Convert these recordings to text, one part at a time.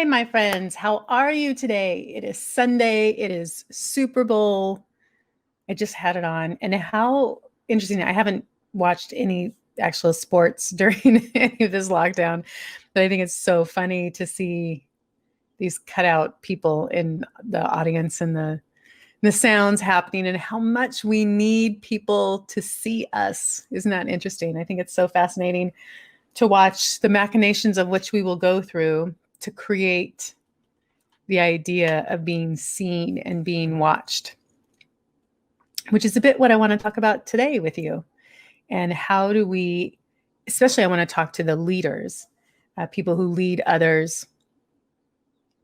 my friends. How are you today? It is Sunday. It is Super Bowl. I just had it on. And how interesting. I haven't watched any actual sports during any of this lockdown, but I think it's so funny to see these cutout people in the audience and the sounds happening and how much we need people to see us. Isn't that interesting? I think it's so fascinating to watch the machinations of which we will go through to create the idea of being seen and being watched, which is a bit what I want to talk about today with you. And how do we, especially I want to talk to the leaders, people who lead others,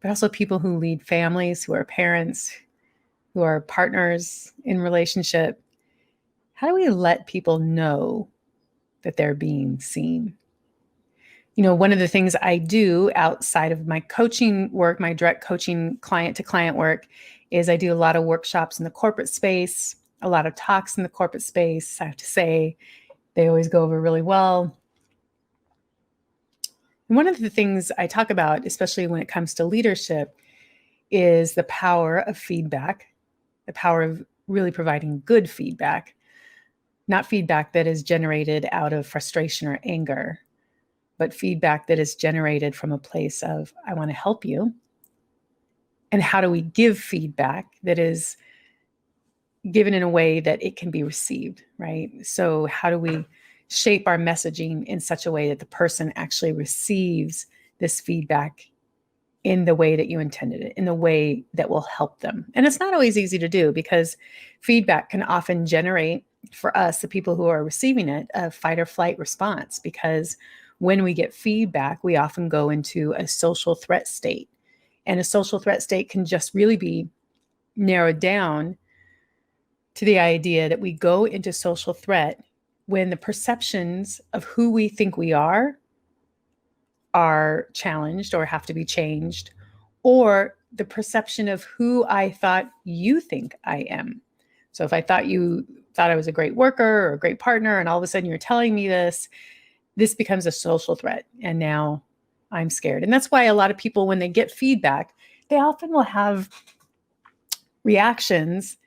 but also people who lead families, who are parents, who are partners in relationship. How do we let people know that they're being seen? You know, one of the things I do outside of my coaching work, my direct coaching client to client work, is I do a lot of workshops in the corporate space, a lot of talks in the corporate space. I have to say, they always go over really well. And one of the things I talk about, especially when it comes to leadership, is the power of feedback, the power of really providing good feedback, not feedback that is generated out of frustration or anger, but feedback that is generated from a place of, I want to help you. And how do we give feedback that is given in a way that it can be received, right? So how do we shape our messaging in such a way that the person actually receives this feedback in the way that you intended it, in the way that will help them? And it's not always easy to do, because feedback can often generate for us, the people who are receiving it, a fight or flight response, because when we get feedback, we often go into a social threat state. And a social threat state can just really be narrowed down to the idea that we go into social threat when the perceptions of who we think we are challenged or have to be changed, or the perception of who I thought you think I am. So if I thought you thought I was a great worker or a great partner, and all of a sudden you're telling me this becomes a social threat. And now I'm scared. And that's why a lot of people, when they get feedback, they often will have reactions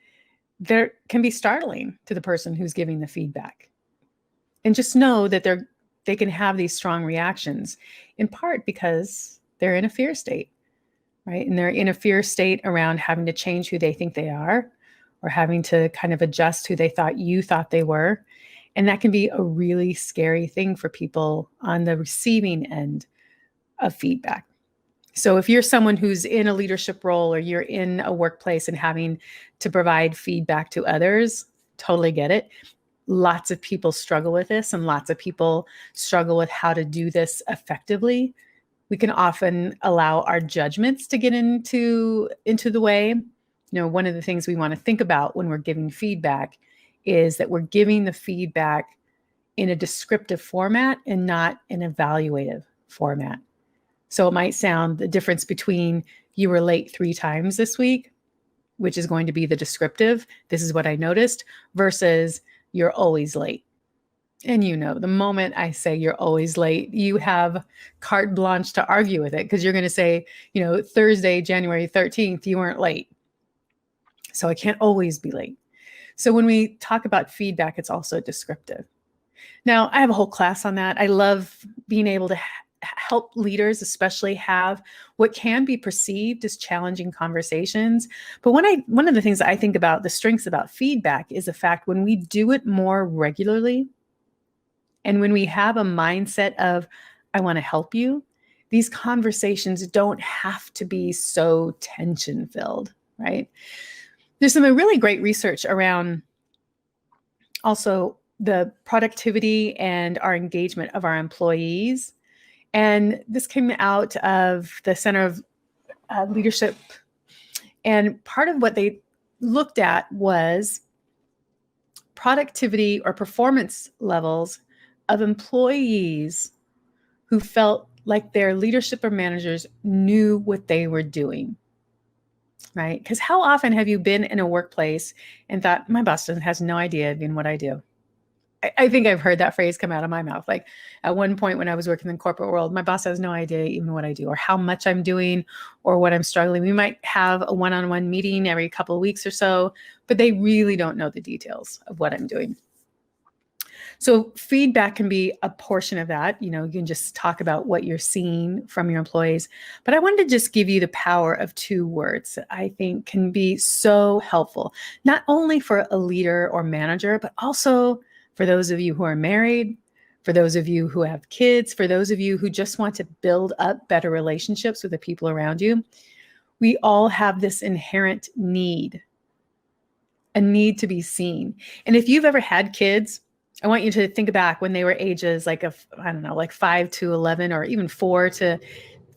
that can be startling to the person who's giving the feedback. And just know that they can have these strong reactions, in part because they're in a fear state, right? And they're in a fear state around having to change who they think they are, or having to kind of adjust who they thought you thought they were. And that can be a really scary thing for people on the receiving end of feedback. So if you're someone who's in a leadership role, or you're in a workplace and having to provide feedback to others, totally get it. Lots of people struggle with this, and lots of people struggle with how to do this effectively. We can often allow our judgments to get into the way. You know, one of the things we want to think about when we're giving feedback is that we're giving the feedback in a descriptive format and not an evaluative format. So it might sound the difference between you were late 3 times this week, which is going to be the descriptive, this is what I noticed, versus you're always late. And you know, the moment I say you're always late, you have carte blanche to argue with it, because you're going to say, you know, Thursday, January 13th, you weren't late. So I can't always be late. So when we talk about feedback, it's also descriptive. Now, I have a whole class on that. I love being able to help leaders, especially, have what can be perceived as challenging conversations. But one of the things I think about, the strengths about feedback, is the fact when we do it more regularly, and when we have a mindset of, I want to help you, these conversations don't have to be so tension-filled, right? There's some really great research around also the productivity and our engagement of our employees. And this came out of the Center of Leadership. And part of what they looked at was productivity or performance levels of employees who felt like their leadership or managers knew what they were doing. Right? Because how often have you been in a workplace and thought, my boss has no idea even what I do? I think I've heard that phrase come out of my mouth. Like at one point when I was working in the corporate world, my boss has no idea even what I do or how much I'm doing or what I'm struggling. We might have a one-on-one meeting every couple of weeks or so, but they really don't know the details of what I'm doing. So feedback can be a portion of that. You can just talk about what you're seeing from your employees. But I wanted to just give you the power of 2 words that I think can be so helpful, not only for a leader or manager, but also for those of you who are married, for those of you who have kids, for those of you who just want to build up better relationships with the people around you. We all have this inherent need, a need to be seen. And if you've ever had kids, I want you to think back when they were ages like I don't know, like 5 to 11 or even 4 to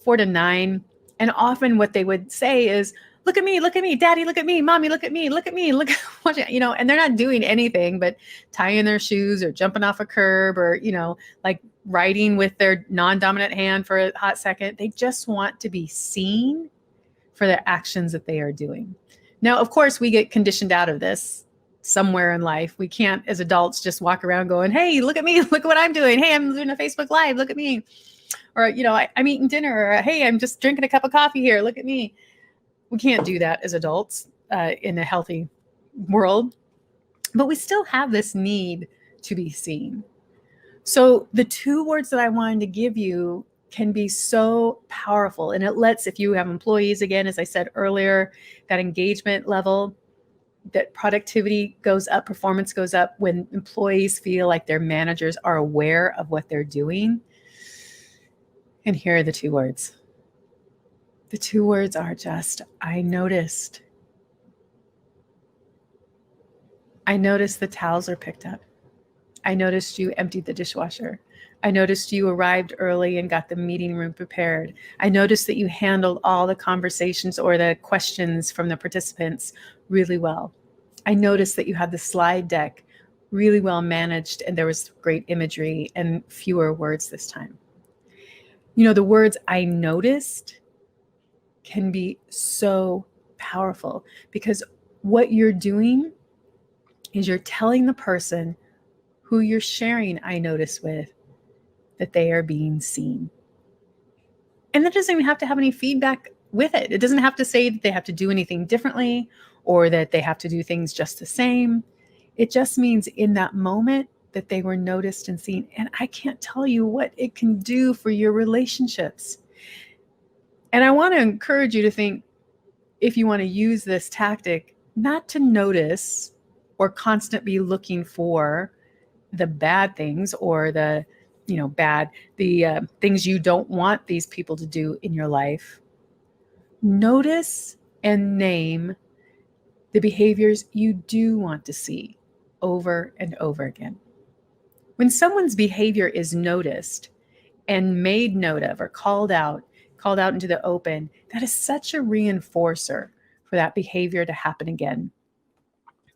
9. And often what they would say is, look at me, daddy, look at me, mommy, look at me, look, and they're not doing anything but tying their shoes or jumping off a curb or, like writing with their non-dominant hand for a hot second. They just want to be seen for the actions that they are doing. Now, of course, we get conditioned out of this somewhere in life. We can't, as adults, just walk around going, hey, look at me, look at what I'm doing. Hey, I'm doing a Facebook Live, look at me. Or, I'm eating dinner. Or, hey, I'm just drinking a cup of coffee here, look at me. We can't do that as adults in a healthy world. But we still have this need to be seen. So the 2 words that I wanted to give you can be so powerful. And it lets, if you have employees, again, as I said earlier, that engagement level, that productivity goes up, performance goes up when employees feel like their managers are aware of what they're doing. And here are the 2 words. The 2 words are just, I noticed. I noticed the towels are picked up. I noticed you emptied the dishwasher. I noticed you arrived early and got the meeting room prepared. I noticed that you handled all the conversations or the questions from the participants really well. I noticed that you had the slide deck really well managed and there was great imagery and fewer words this time. The words I noticed can be so powerful because what you're doing is you're telling the person who you're sharing I notice with that they are being seen. And that doesn't even have to have any feedback with it. It doesn't have to say that they have to do anything differently or that they have to do things just the same. It just means in that moment that they were noticed and seen. And I can't tell you what it can do for your relationships. And I want to encourage you to think, if you want to use this tactic, not to notice or constantly looking for the bad things or the things you don't want these people to do in your life. Notice and name the behaviors you do want to see over and over again. When someone's behavior is noticed and made note of or called out into the open, that is such a reinforcer for that behavior to happen again.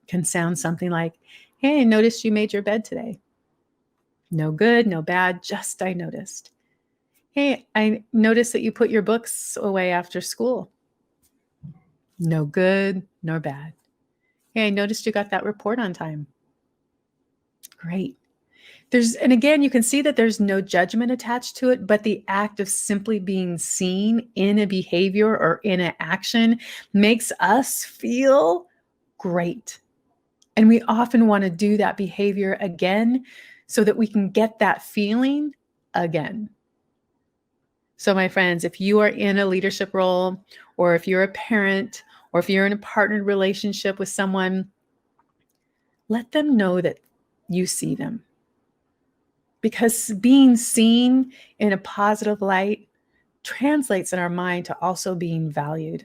It can sound something like, hey, I noticed you made your bed today. No good, no bad, just I noticed. Hey, I noticed that you put your books away after school. No good, nor bad. Hey, I noticed you got that report on time. Great. And again, you can see that there's no judgment attached to it, but the act of simply being seen in a behavior or in an action makes us feel great. And we often want to do that behavior again so that we can get that feeling again. So my friends, if you are in a leadership role, or if you're a parent, or if you're in a partnered relationship with someone, let them know that you see them. Because being seen in a positive light translates in our mind to also being valued.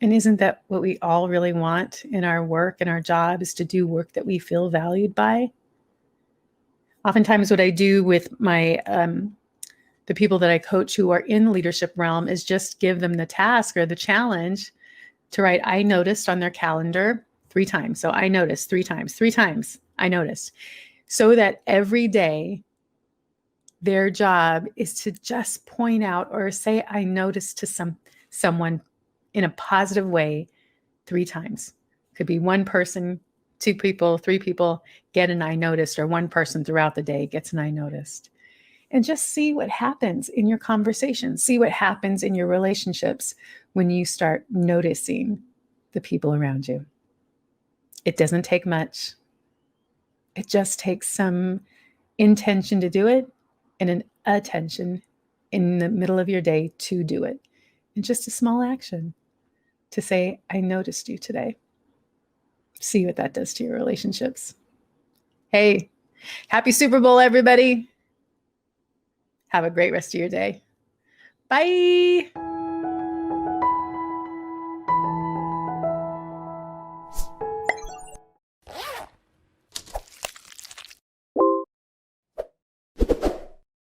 And isn't that what we all really want in our work and our job, is to do work that we feel valued by? Oftentimes what I do with my the people that I coach who are in the leadership realm is just give them the task or the challenge to write I noticed on their calendar 3 times. So I noticed 3 times, I noticed. So that every day their job is to just point out or say I noticed to someone in a positive way 3 times. Could be one person, 2 people, 3 people get an I noticed, or 1 person throughout the day gets an I noticed. And just see what happens in your conversations. See what happens in your relationships when you start noticing the people around you. It doesn't take much. It just takes some intention to do it and an attention in the middle of your day to do it. And just a small action to say, I noticed you today. See what that does to your relationships. Hey, happy Super Bowl, everybody. Have a great rest of your day. Bye.